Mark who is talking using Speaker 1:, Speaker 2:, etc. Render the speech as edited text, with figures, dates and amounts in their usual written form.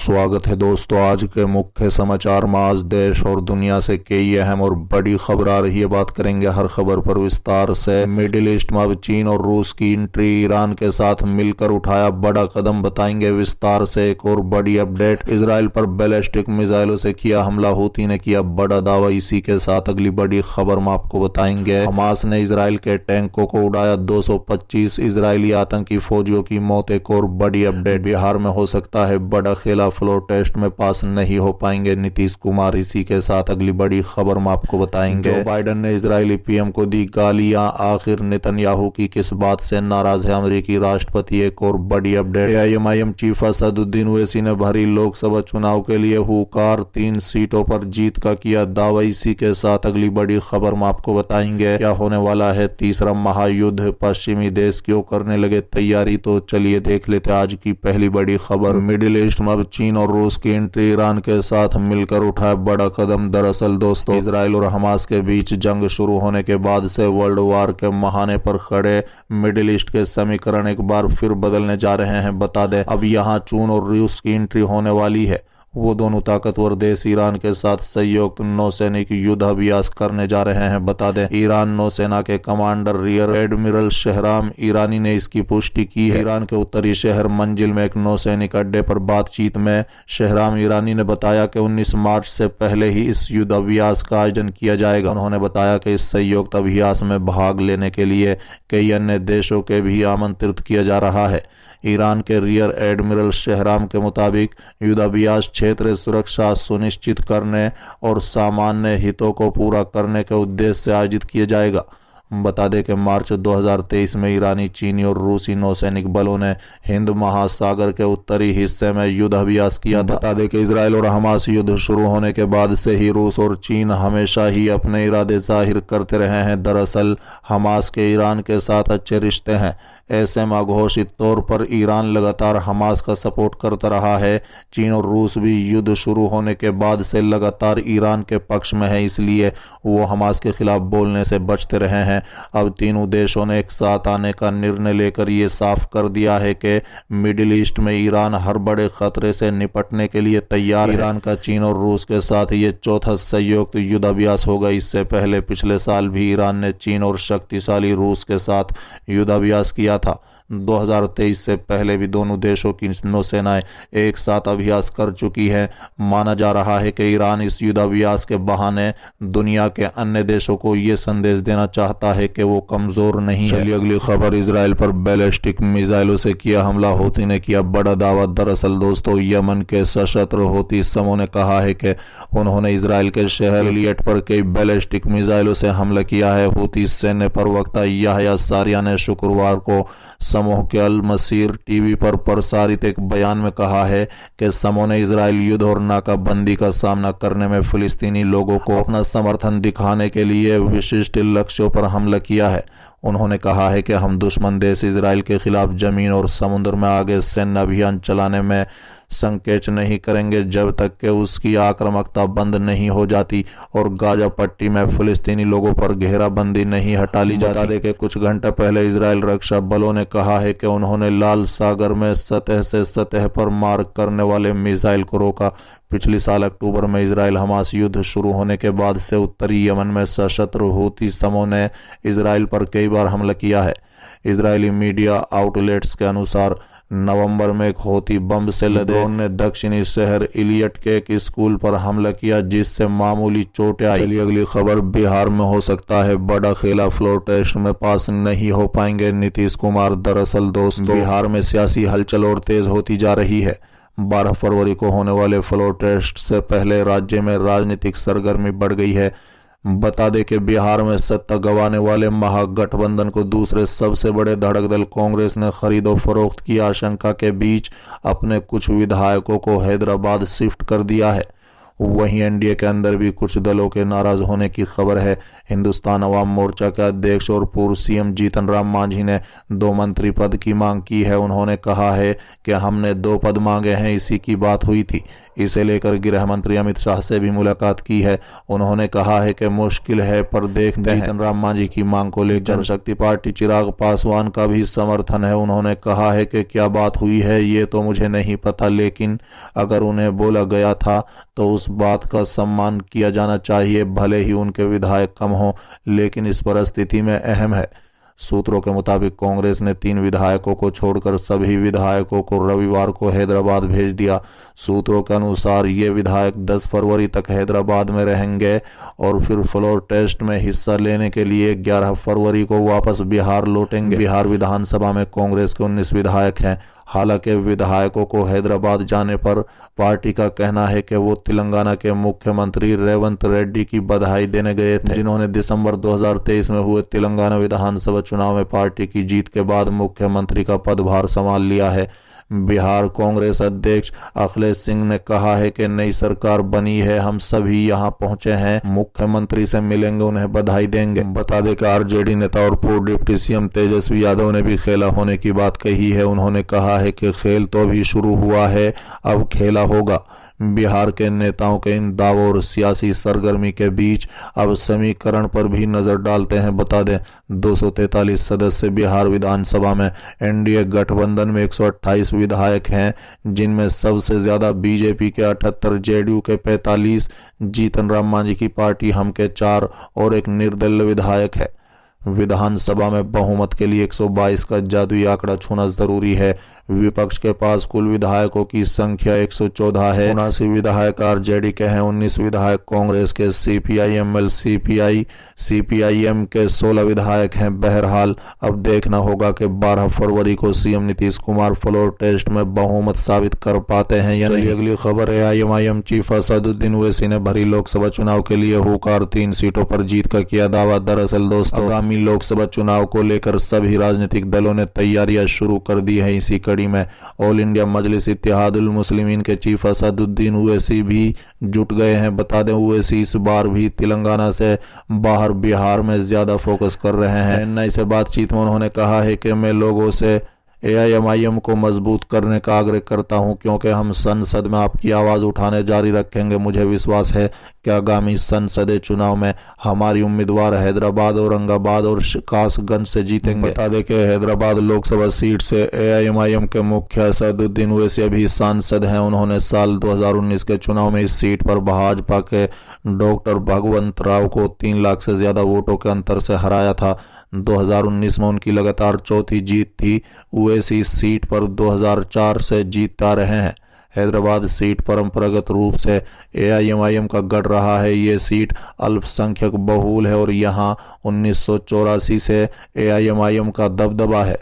Speaker 1: स्वागत है दोस्तों। आज के मुख्य समाचार में आज देश और दुनिया से कई अहम और बड़ी खबर आ रही है। बात करेंगे हर खबर पर विस्तार से। मिडिल ईस्ट में अब चीन और रूस की एंट्री, ईरान के साथ मिलकर उठाया बड़ा कदम, बताएंगे विस्तार से। एक और बड़ी अपडेट, इजराइल पर बैलिस्टिक मिसाइलों से किया हमला, हूती ने किया बड़ा दावा। इसी के साथ अगली बड़ी खबर में आपको बताएंगे, हमास ने इजराइल के टैंकों को उड़ाया, 225 इजरायली आतंकी फौजियों की मौत। एक और बड़ी अपडेट, बिहार में हो सकता है बड़ा खेला, फ्लोर टेस्ट में पास नहीं हो पाएंगे नीतीश कुमार। इसी के साथ अगली बड़ी खबर में आपको बताएंगे, जो बाइडेन ने इजरायली पीएम को दी गालियां, आखिर नेतन्याहू की किस बात से नाराज है अमेरिकी राष्ट्रपति। एक और बड़ी update, AIMIM chief Asaduddin Owaisi ने भरी लोकसभा चुनाव के लिए हुकार, 3 सीटों पर जीत का किया दावा। इसी के साथ अगली बड़ी खबर में आपको बताएंगे, क्या होने वाला है तीसरा महायुद्ध, पश्चिमी देश क्यों करने लगे तैयारी। तो चलिए देख लेते आज की पहली बड़ी खबर। मिडिल ईस्ट में अब चीन और रूस की एंट्री, ईरान के साथ मिलकर उठाया बड़ा कदम। दरअसल दोस्तों, इजराइल और हमास के बीच जंग शुरू होने के बाद से वर्ल्ड वार के महाने पर खड़े मिडिल ईस्ट के समीकरण एक बार फिर बदलने जा रहे हैं। बता दें, अब यहाँ चीन और रूस की एंट्री होने वाली है। वो दोनों ताकतवर देश ईरान के साथ संयुक्त नौसैनिक युद्ध अभ्यास करने जा रहे हैं। बता दें, ईरान नौसेना के कमांडर रियर एडमिरल शहराम ईरानी ने इसकी पुष्टि की है। ईरान के उत्तरी शहर मंजिल में एक नौसैनिक अड्डे पर बातचीत में शहराम ईरानी ने बताया कि 19 मार्च से पहले ही इस युद्ध अभ्यास का आयोजन किया जाएगा। उन्होंने बताया कि इस संयुक्त अभ्यास में भाग लेने के लिए कई अन्य देशों के भी आमंत्रित किया जा रहा है। ईरान के रियर एडमिरल शहराम के मुताबिक युद्धाभ्यास क्षेत्रीय सुरक्षा सुनिश्चित करने और सामान्य हितों को पूरा करने के उद्देश्य से आयोजित किया जाएगा। बता दें कि मार्च 2023 में ईरानी, चीनी और रूसी नौसैनिक बलों ने हिंद महासागर के उत्तरी हिस्से में युद्ध अभ्यास किया था। बता दें कि इजराइल और हमास युद्ध शुरू होने के बाद से ही रूस और चीन हमेशा ही अपने इरादे जाहिर करते रहे हैं। दरअसल हमास के ईरान के साथ अच्छे रिश्ते हैं। ऐसे में अघोषित तौर पर ईरान लगातार हमास का सपोर्ट करता रहा है। चीन और रूस भी युद्ध शुरू होने के बाद से लगातार ईरान के पक्ष में है, इसलिए वो हमास के खिलाफ बोलने से बचते रहे हैं। अब तीनों देशों ने एक साथ आने का निर्णय लेकर ये साफ कर दिया है कि मिडिल ईस्ट में ईरान हर बड़े खतरे से निपटने के लिए तैयार है। ईरान का चीन और रूस के साथ ये चौथा संयुक्त युद्धाभ्यास होगा। इससे पहले पिछले साल भी ईरान ने चीन और शक्तिशाली रूस के साथ युद्धाभ्यास किया था। 2023 से पहले भी दोनों देशों की नौसेनाएं एक साथ अभ्यास कर चुकी है। माना जा रहा है कि ईरान इस युद्धाभ्यास के बहाने दुनिया के अन्य देशों को यह संदेश देना चाहता है कि वो कमजोर नहीं है। चलिए अगली खबर, इजराइल पर बैलिस्टिक मिसाइलों से किया हमला, हूती ने किया बड़ा दावा। दरअसल दोस्तों, यमन के सशस्त्र हूती समूह ने कहा है कि उन्होंने इजराइल के शहर इलियट पर कई बैलिस्टिक मिसाइलों से हमला किया है। हूती सैन्य प्रवक्ता याह्या सारिया ने शुक्रवार को समूह के अल मसीर टीवी पर प्रसारित एक बयान में कहा है कि समूह ने इजराइल युद्ध और नाकाबंदी का सामना करने में फिलिस्तीनी लोगों को अपना समर्थन दिखाने के लिए विशिष्ट लक्ष्यों पर हमला किया है। उन्होंने कहा है कि हम दुश्मन देश इजराइल के खिलाफ जमीन और समुद्र में आगे सैन्य अभियान चलाने में संकेच नहीं करेंगे जब तक कि उसकी आक्रामकता बंद नहीं हो जाती और गाजा पट्टी में फिलिस्तीनी लोगों पर घेराबंदी नहीं हटा ली जाती। बता दें कि कुछ घंटे पहले इजराइल रक्षा बलों ने कहा है कि उन्होंने लाल सागर में सतह से सतह पर मार करने वाले मिसाइल को रोका। पिछले साल अक्टूबर में इजराइल हमास युद्ध शुरू होने के बाद से उत्तरी यमन में सशस्त्र हूती समूह ने इजराइल पर कई बार हमला किया है। इजरायली मीडिया आउटलेट्स के अनुसार नवंबर में एक हूती बम से लदे ड्रोन ने दक्षिणी शहर इलियट के एक स्कूल पर हमला किया, जिससे मामूली चोटें आई। चलिए अगली खबर, बिहार में हो सकता है बड़ा खेला, फ्लोर टेस्ट में पास नहीं हो पाएंगे नीतीश कुमार। दरअसल दोस्तों, बिहार में सियासी हलचल और तेज होती जा रही है। 12 फरवरी को होने वाले फ्लोर टेस्ट से पहले राज्य में राजनीतिक सरगर्मी बढ़ गई है। बता दें कि बिहार में सत्ता गंवाने वाले महागठबंधन को दूसरे सबसे बड़े धड़क दल कांग्रेस ने खरीदो फरोख्त की आशंका के बीच अपने कुछ विधायकों को हैदराबाद शिफ्ट कर दिया है। वहीं एनडीए के अंदर भी कुछ दलों के नाराज होने की खबर है। हिंदुस्तान अवाम मोर्चा के अध्यक्ष और पूर्व सीएम जीतन राम मांझी ने 2 मंत्री पद की मांग की है। उन्होंने कहा है कि हमने 2 पद मांगे हैं, इसी की बात हुई थी। इसे लेकर गृह मंत्री अमित शाह से भी मुलाकात की है। उन्होंने कहा है कि मुश्किल है पर देखते हैं। जीतन राम मांझी की मांग को लेकर जनशक्ति पार्टी चिराग पासवान का भी समर्थन है। उन्होंने कहा है कि क्या बात हुई है ये तो मुझे नहीं पता, लेकिन अगर उन्हें बोला गया था तो उस बात का सम्मान किया जाना चाहिए, भले ही उनके विधायक कम हो, लेकिन इस परिस्थिति में अहम है। सूत्रों के मुताबिक कांग्रेस ने 3 विधायकों को छोड़कर सभी विधायकों को रविवार को हैदराबाद भेज दिया। सूत्रों के अनुसार ये विधायक 10 फरवरी तक हैदराबाद में रहेंगे और फिर फ्लोर टेस्ट में हिस्सा लेने के लिए 11 फरवरी को वापस बिहार लौटेंगे। बिहार विधानसभा में कांग्रेस के 19 विधायक हैं। हालांकि विधायकों को हैदराबाद जाने पर पार्टी का कहना है कि वो तेलंगाना के मुख्यमंत्री रेवंत रेड्डी की बधाई देने गए थे, जिन्होंने दिसंबर 2023 में हुए तेलंगाना विधानसभा चुनाव में पार्टी की जीत के बाद मुख्यमंत्री का पदभार संभाल लिया है। बिहार कांग्रेस अध्यक्ष अखिलेश सिंह ने कहा है कि नई सरकार बनी है, हम सभी यहां पहुंचे हैं, मुख्यमंत्री से मिलेंगे, उन्हें बधाई देंगे। बता दें कि आरजेडी नेता और पूर्व डिप्टी सीएम तेजस्वी यादव ने भी खेला होने की बात कही है। उन्होंने कहा है कि खेल तो अभी शुरू हुआ है, अब खेला होगा। बिहार के नेताओं के इन दावों और सियासी सरगर्मी के बीच अब समीकरण पर भी नजर डालते हैं। बता दें 243 सदस्य बिहार विधानसभा में एनडीए गठबंधन में 128 विधायक हैं, जिनमें सबसे ज्यादा बीजेपी के 78, जेडीयू के 45, जीतन राम मांझी की पार्टी हम के 4 और एक निर्दलीय विधायक है। विधानसभा में बहुमत के लिए 122 का जादुई आंकड़ा छूना जरूरी है। विपक्ष के पास कुल विधायकों की संख्या 114 है। 79 विधायक आरजेडी के हैं, 19 विधायक कांग्रेस के, सीपीआईएमएल सीपीआईएम के 16 विधायक हैं। बहरहाल अब देखना होगा कि 12 फरवरी को CM Nitish Kumar floor test में बहुमत साबित कर पाते हैं या नहीं। अगली खबर है आईएमआईएम चीफ असदुद्दीन ओवैसी ने भरी लोकसभा चुनाव के लिए हुकार 3 सीटों पर जीत का किया दावा। दरअसल दोस्तों, आगामी लोकसभा चुनाव को लेकर सभी राजनीतिक दलों ने तैयारियां शुरू कर दी है। इसी कड़ी में ऑल इंडिया मजलिस इत्तेहादुल मुस्लिमीन के चीफ असदुद्दीन ओवैसी भी जुट गए हैं। बता दें ओवैसी इस बार भी तेलंगाना से बाहर बिहार में ज्यादा फोकस कर रहे हैं। चेन्नई से बातचीत में उन्होंने कहा है कि मैं लोगों से एआईएमआईएम को मजबूत करने का आग्रह करता हूं, क्योंकि हम संसद में आपकी आवाज उठाने जारी रखेंगे। मुझे विश्वास है कि आगामी संसदीय चुनाव में हमारी उम्मीदवार हैदराबाद, औरंगाबाद और कासगंज से जीतेंगे। बता दें कि हैदराबाद लोकसभा सीट से एआईएमआईएम के मुखिया असदुद्दीन ओवैसी अभी सांसद हैं। उन्होंने साल 2019 के चुनाव में इस सीट पर भाजपा के डॉक्टर भगवंत राव को 3 लाख से ज्यादा वोटों के अंतर से हराया था। 2019 में उनकी लगातार चौथी जीत थी। ओवैसी इस सीट पर 2004 से जीतता रहे हैं। हैदराबाद सीट परंपरागत रूप से एआईएमआईएम का गढ़ रहा है। ये सीट अल्पसंख्यक बहुल है और यहाँ 1984 से एआईएमआईएम का दबदबा है।